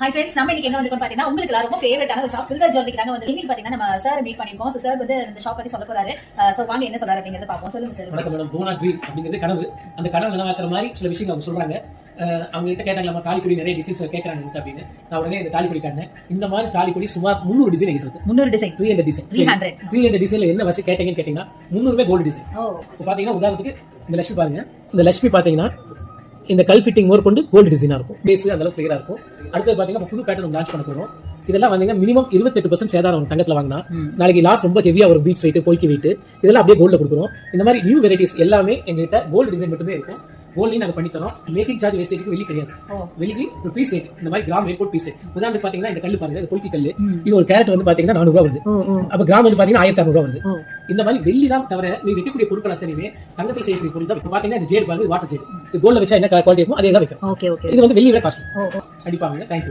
Hi friends, நம்ம இன்னைக்கு எங்க வந்திருக்கோம் பாத்தீங்கன்னா உங்களுக்கு ரொம்ப ஃபேவரட்டான ஒரு ஷாப் பில்டர் ஜுவல்லரிக்கு தாங்க வந்து இன்னைக்கு பாத்தீங்கன்னா நம்ம சார் மீட் பண்ணிருக்கோம். சார் வந்து இந்த ஷாப் பத்தி சொல்ல போறாரு. சோ வாங்க என்ன சொல்றாரு அப்படிங்கறத பாப்போம். சொல்லுங்க சார். வணக்கம் மேடம். போனா ட்ரீம் அப்படிங்கிறது கனவு. அந்த கனவு நனவாக்குற மாதிரி சில விஷயங்கள் அவங்க சொல்றாங்க. அவங்க கிட்ட கேட்டாங்க, நம்ம தாலிக்குடி நிறைய டிசைன்ஸ் கேட்கறாங்க அப்படின்னு. நான் உடனே இந்த தாலிக்குடி காட்டினேன். இந்த மாதிரி தாலிக்குடி சுமார் 300 டிசைன் இருக்கு. 300 டிசைன், 300 டிசைன், 300 டிசைன்ல என்ன வசி கேட்டீங்கன்னு கேட்டீங்கன்னா 300 கோல்டு டிசைன். இப்போ பாத்தீங்கன்னா உதாரணத்துக்கு இந்த லட்சுமி பாருங்க. இந்த லட்சுமி பாத்தீங்கன்னா இந்த கல் ஃபிட்டிங் மோர் கொண்டு கோல்டு டிசைனா இருக்கும். பேஸ் அந்த அளவுக்கு கிளியரா இருக்கும். அடுத்து பாத்தீங்கன்னா புது பேட்டர்ன் லான்ச் பண்ண போறோம். இதெல்லாம் வந்து மினிமம் 28% சேதாரம் தங்கத்துல வாங்கினா. நாளைக்கு லாஸ்ட் ரொம்ப ஹெவியா ஒரு பீச் வெயிட், பொல்கி வெயிட் இதெல்லாம் அப்படியே கோல்ட்ல கொடுக்குறோம். இந்த மாதிரி நியூ வெரைட்டிஸ் எல்லாமே எங்ககிட்ட கோல்டு டிசைன் மட்டுமே இருக்கும். கோல்டையும் நாங்க பண்ணி தரோம். மேக்கிங் சார்ஜ் வேஸ்டேஜ்க்கு வெளி கிடையாது. வெளிக்கு ஒரு பீஸ் ரேட், இந்த மாதிரி கிராம் ரேட் போட்டு பீஸ் ரேட். உதாரணத்துக்கு பாத்தீங்கன்னா இந்த கல்லு பாருங்க, இந்த பொல்கி கல்லு, இது ஒரு கேரட் வந்து பாத்தீங்கன்னா 400 ரூபாய் வருது. அப்ப கிராம் வந்து பாத்தீங்கன்னா 1600 வருது. இந்த மாதிரி வெள்ளி தான் தவிர நீங்க வைக்கக்கூடிய பொருட்கள் அத்தனையுமே தங்கத்தில் செய்யக்கூடிய பொருள் தான். பாத்தீங்கன்னா இந்த ஜேடு பாருங்க, வாட்டர் ஜேடு. இது கோல்ட்ல வச்சா என்ன குவாலிட்டி இருக்கும் அதே தான் வைக்கும். இது வந்து வெள்ளி விட காஸ்ட்லி. அடிப்பாங்க. தேங்க்யூ.